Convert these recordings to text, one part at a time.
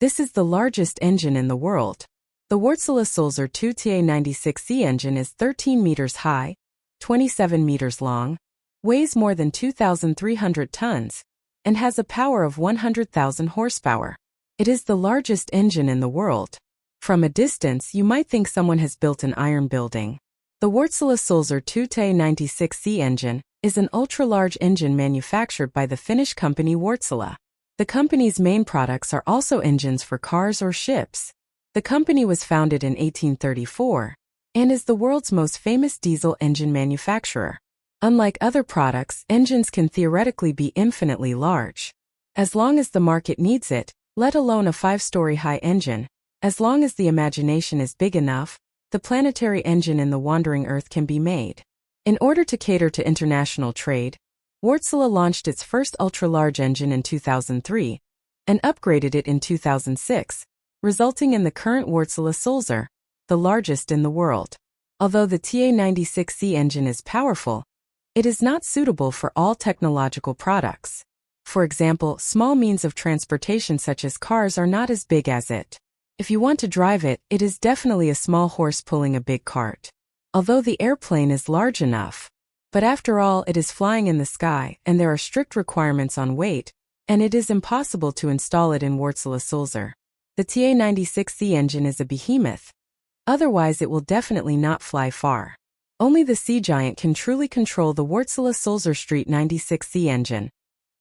This is the largest engine in the world. The Wärtsilä Sulzer 2TA96C engine is 13 meters high, 27 meters long, weighs more than 2,300 tons, and has a power of 100,000 horsepower. It is the largest engine in the world. From a distance, you might think someone has built an iron building. The Wärtsilä Sulzer 2TA96C engine is an ultra-large engine manufactured by the Finnish company Wärtsilä. The company's main products are also engines for cars or ships. The company was founded in 1834 and is the world's most famous diesel engine manufacturer. Unlike other products, engines can theoretically be infinitely large. As long as the market needs it, let alone a 5-story high engine, as long as the imagination is big enough, the planetary engine in the wandering Earth can be made. In order to cater to international trade, Wärtsilä launched its first ultra-large engine in 2003 and upgraded it in 2006, resulting in the current Wärtsilä Sulzer, the largest in the world. Although the TA96C engine is powerful, it is not suitable for all technological products. For example, small means of transportation such as cars are not as big as it. If you want to drive it, it is definitely a small horse pulling a big cart. Although the airplane is large enough. But after all, it is flying in the sky, and there are strict requirements on weight, and it is impossible to install it in Wärtsilä Sulzer. The TA96C engine is a behemoth. Otherwise it will definitely not fly far. Only the sea giant can truly control the Wärtsilä Sulzer Street 96C engine,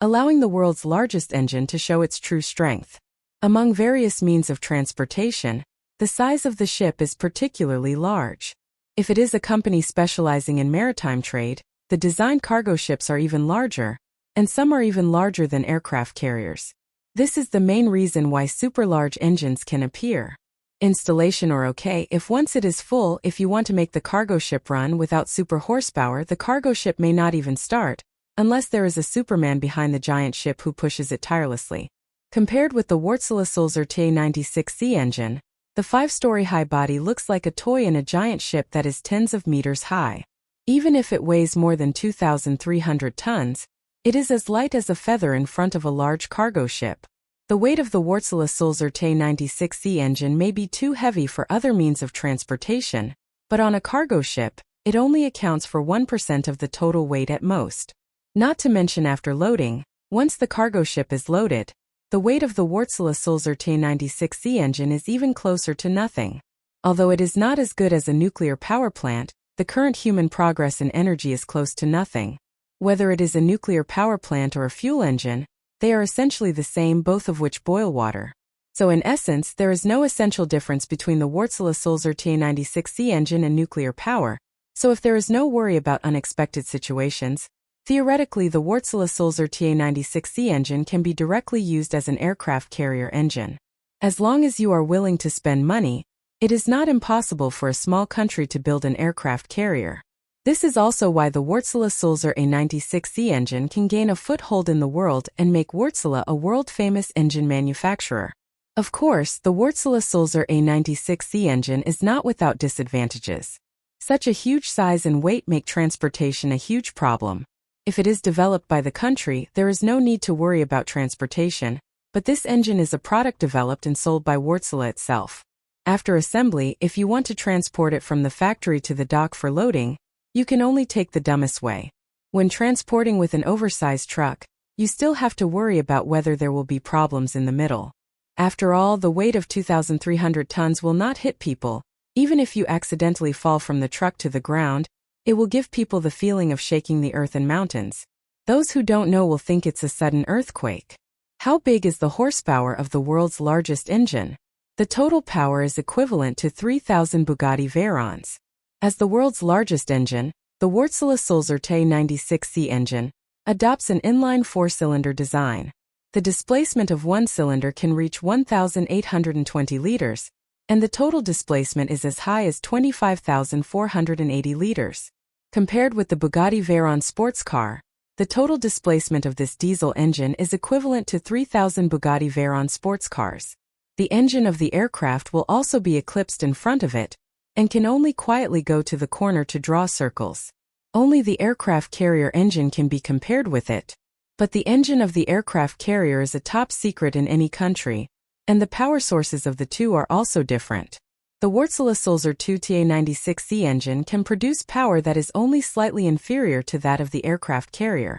allowing the world's largest engine to show its true strength. Among various means of transportation, the size of the ship is particularly large. If it is a company specializing in maritime trade, the designed cargo ships are even larger, and some are even larger than aircraft carriers. This is the main reason why super-large engines can appear. Installation or okay if once it is full. If you want to make the cargo ship run without super horsepower, the cargo ship may not even start, unless there is a Superman behind the giant ship who pushes it tirelessly. Compared with the Wärtsilä Sulzer TA96C engine, the 5-story high body looks like a toy in a giant ship that is tens of meters high. Even if it weighs more than 2,300 tons, it is as light as a feather in front of a large cargo ship. The weight of the Wärtsilä Sulzer TA96C engine may be too heavy for other means of transportation, but on a cargo ship, it only accounts for 1% of the total weight at most. Not to mention after loading, once the cargo ship is loaded, the weight of the Wärtsilä Sulzer TA96C engine is even closer to nothing. Although it is not as good as a nuclear power plant, the current human progress in energy is close to nothing. Whether it is a nuclear power plant or a fuel engine, they are essentially the same, both of which boil water. So in essence, there is no essential difference between the Wärtsilä Sulzer TA96C engine and nuclear power, so if there is no worry about unexpected situations, theoretically the Wärtsilä Sulzer TA96C engine can be directly used as an aircraft carrier engine. As long as you are willing to spend money, it is not impossible for a small country to build an aircraft carrier. This is also why the Wärtsilä Sulzer A96C engine can gain a foothold in the world and make Wärtsilä a world-famous engine manufacturer. Of course, the Wärtsilä Sulzer A96C engine is not without disadvantages. Such a huge size and weight make transportation a huge problem. If it is developed by the country, there is no need to worry about transportation, but this engine is a product developed and sold by Wärtsilä itself. After assembly, if you want to transport it from the factory to the dock for loading, you can only take the dumbest way. When transporting with an oversized truck, you still have to worry about whether there will be problems in the middle. After all, the weight of 2,300 tons will not hit people. Even if you accidentally fall from the truck to the ground, it will give people the feeling of shaking the earth and mountains. Those who don't know will think it's a sudden earthquake. How big is the horsepower of the world's largest engine? The total power is equivalent to 3,000 Bugatti Veyrons. As the world's largest engine, the Wärtsilä Sulzer TA96C engine adopts an inline 4-cylinder design. The displacement of one cylinder can reach 1,820 liters, and the total displacement is as high as 25,480 liters. Compared with the Bugatti Veyron sports car, the total displacement of this diesel engine is equivalent to 3,000 Bugatti Veyron sports cars. The engine of the aircraft will also be eclipsed in front of it, and can only quietly go to the corner to draw circles. Only the aircraft carrier engine can be compared with it. But the engine of the aircraft carrier is a top secret in any country, And the power sources of the two are also different. The Wärtsilä Sulzer 2TA96C engine can produce power that is only slightly inferior to that of the aircraft carrier,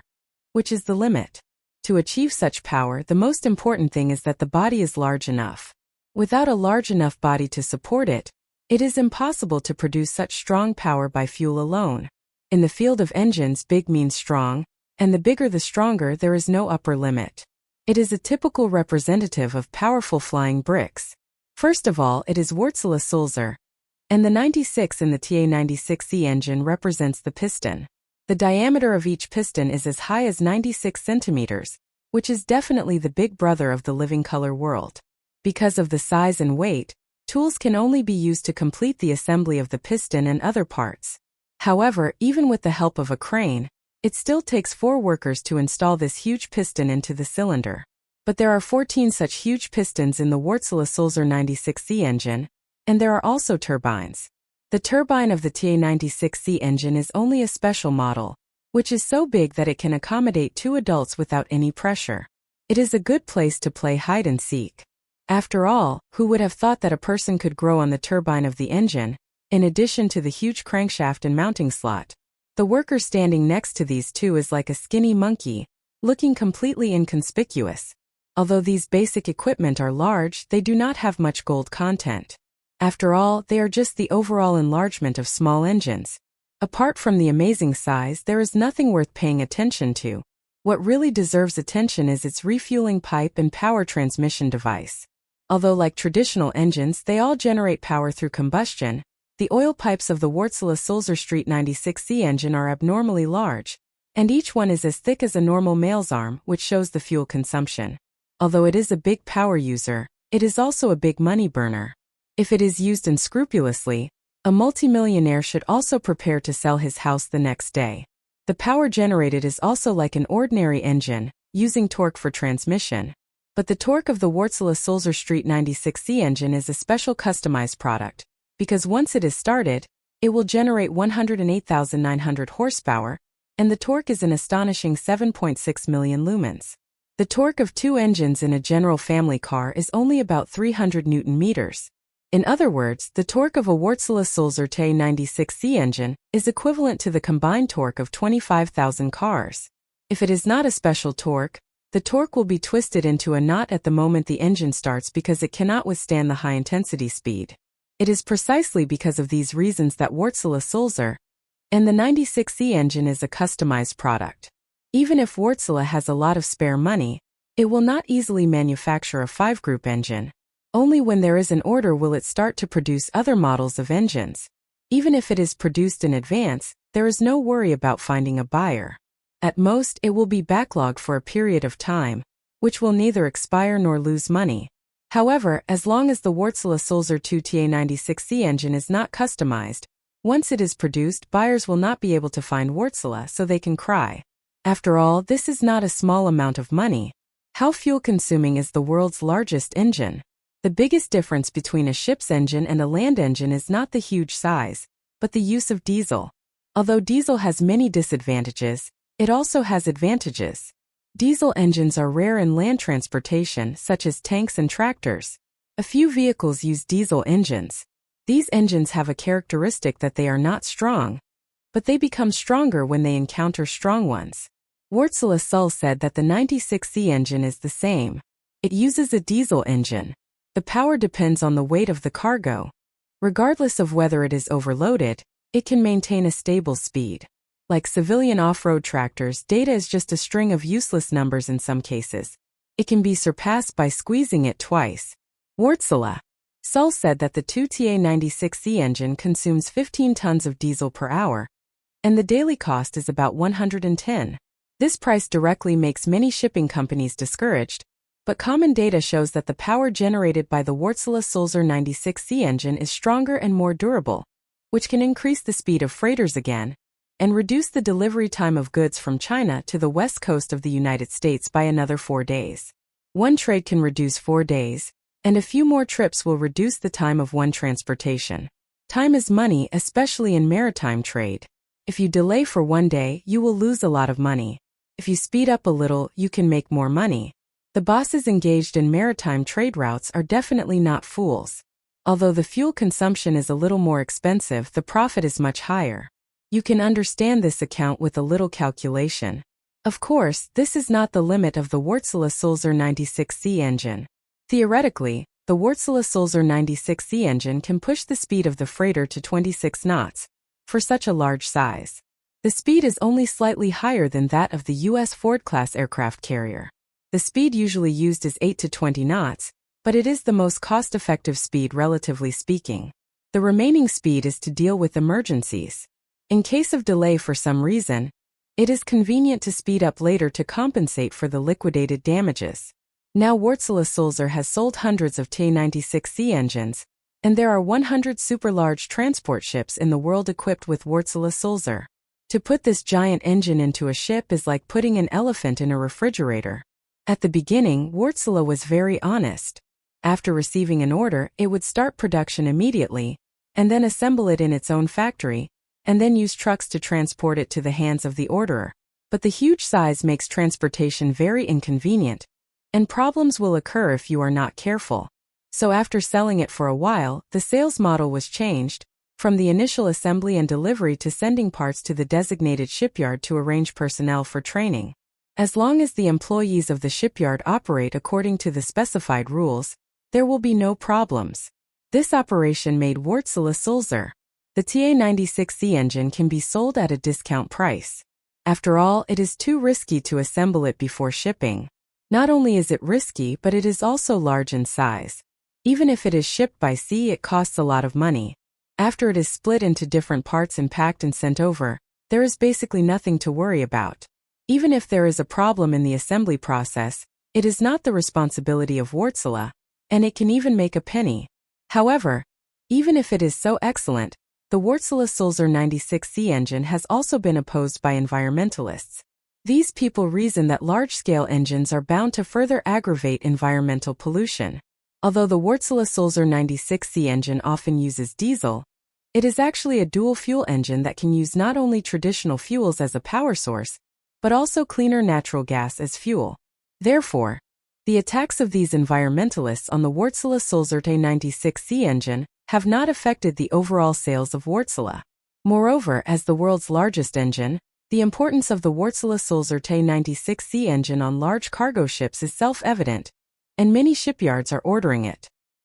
which is the limit. To achieve such power, the most important thing is that the body is large enough. Without a large enough body to support it, it is impossible to produce such strong power by fuel alone. In the field of engines, big means strong, and the bigger the stronger, there is no upper limit. It is a typical representative of powerful flying bricks. First of all, it is Wärtsilä Sulzer, and the 96 in the TA96C engine represents the piston. The diameter of each piston is as high as 96 centimeters, which is definitely the big brother of the living color world. Because of the size and weight, tools can only be used to complete the assembly of the piston and other parts. However, even with the help of a crane, it still takes 4 workers to install this huge piston into the cylinder. But there are 14 such huge pistons in the Wärtsilä Sulzer 96C engine, and there are also turbines. The turbine of the TA96C engine is only a special model, which is so big that it can accommodate 2 adults without any pressure. It is a good place to play hide and seek. After all, who would have thought that a person could grow on the turbine of the engine, in addition to the huge crankshaft and mounting slot? The worker standing next to these two is like a skinny monkey, looking completely inconspicuous. Although these basic equipment are large, they do not have much gold content. After all, they are just the overall enlargement of small engines. Apart from the amazing size, there is nothing worth paying attention to. What really deserves attention is its refueling pipe and power transmission device. Although like traditional engines, they all generate power through combustion, the oil pipes of the Wärtsilä Sulzer Street 96C engine are abnormally large, and each one is as thick as a normal male's arm, which shows the fuel consumption. Although it is a big power user, it is also a big money burner. If it is used unscrupulously, a multimillionaire should also prepare to sell his house the next day. The power generated is also like an ordinary engine, using torque for transmission. But the torque of the Wärtsilä Sulzer Street 96C engine is a special customized product, because once it is started, it will generate 108,900 horsepower, and the torque is an astonishing 7.6 million lumens. The torque of 2 engines in a general family car is only about 300 Newton meters. In other words, the torque of a Wärtsilä Sulzer TA96C engine is equivalent to the combined torque of 25,000 cars. If it is not a special torque, the torque will be twisted into a knot at the moment the engine starts because it cannot withstand the high-intensity speed. It is precisely because of these reasons that Wärtsilä Sulzer and the 96C engine is a customized product. Even if Wärtsilä has a lot of spare money, it will not easily manufacture a 5-group engine. Only when there is an order will it start to produce other models of engines. Even if it is produced in advance, there is no worry about finding a buyer. At most, it will be backlogged for a period of time, which will neither expire nor lose money. However, as long as the Wärtsilä Sulzer 2TA96C engine is not customized, once it is produced, buyers will not be able to find Wärtsilä, so they can cry. After all, this is not a small amount of money. How fuel-consuming is the world's largest engine? The biggest difference between a ship's engine and a land engine is not the huge size, but the use of diesel. Although diesel has many disadvantages, it also has advantages. Diesel engines are rare in land transportation, such as tanks and tractors. A few vehicles use diesel engines. These engines have a characteristic that they are not strong, but they become stronger when they encounter strong ones. Wärtsilä Sulzer said that the 96C engine is the same. It uses a diesel engine. The power depends on the weight of the cargo. Regardless of whether it is overloaded, it can maintain a stable speed. Like civilian off-road tractors, data is just a string of useless numbers in some cases. It can be surpassed by squeezing it twice. Wärtsilä Sulzer said that the 2TA96C engine consumes 15 tons of diesel per hour, and the daily cost is about 110. This price directly makes many shipping companies discouraged, but common data shows that the power generated by the Wärtsilä Sulzer 96C engine is stronger and more durable, which can increase the speed of freighters again, and reduce the delivery time of goods from China to the west coast of the United States by another 4 days. One trade can reduce 4 days, and a few more trips will reduce the time of one transportation. Time is money, especially in maritime trade. If you delay for 1 day, you will lose a lot of money. If you speed up a little, you can make more money. The The bosses engaged in maritime trade routes are definitely not fools. Although the fuel consumption is a little more expensive, the profit is much higher. You can understand this account with a little calculation. Of course, this is not the limit of the Wärtsilä Sulzer 96C engine. Theoretically, the Wärtsilä Sulzer 96C engine can push the speed of the freighter to 26 knots, for such a large size. The speed is only slightly higher than that of the U.S. Ford-class aircraft carrier. The speed usually used is 8 to 20 knots, but it is the most cost-effective speed relatively speaking. The remaining speed is to deal with emergencies. In case of delay for some reason, it is convenient to speed up later to compensate for the liquidated damages. Now Wärtsilä Sulzer has sold hundreds of T96C engines, and there are 100 super-large transport ships in the world equipped with Wärtsilä Sulzer. To put this giant engine into a ship is like putting an elephant in a refrigerator. At the beginning, Wärtsilä was very honest. After receiving an order, it would start production immediately, and then assemble it in its own factory, and then use trucks to transport it to the hands of the orderer. But the huge size makes transportation very inconvenient, and problems will occur if you are not careful. So after selling it for a while, the sales model was changed, from the initial assembly and delivery to sending parts to the designated shipyard to arrange personnel for training. As long as the employees of the shipyard operate according to the specified rules, there will be no problems. This operation made Wärtsilä Sulzer. The TA96C engine can be sold at a discount price. After all, it is too risky to assemble it before shipping. Not only is it risky, but it is also large in size. Even if it is shipped by sea, it costs a lot of money. After it is split into different parts and packed and sent over, there is basically nothing to worry about. Even if there is a problem in the assembly process, it is not the responsibility of Wärtsilä, and it can even make a penny. However, even if it is so excellent, the Wärtsilä Sulzer 96C engine has also been opposed by environmentalists. These people reason that large-scale engines are bound to further aggravate environmental pollution. Although the Wärtsilä Sulzer 96C engine often uses diesel, it is actually a dual-fuel engine that can use not only traditional fuels as a power source, but also cleaner natural gas as fuel. Therefore, the attacks of these environmentalists on the Wärtsilä Sulzer T96C engine have not affected the overall sales of Wärtsilä. Moreover, as the world's largest engine, the importance of the Wärtsilä Sulzer T96C engine on large cargo ships is self-evident, and many shipyards are ordering it.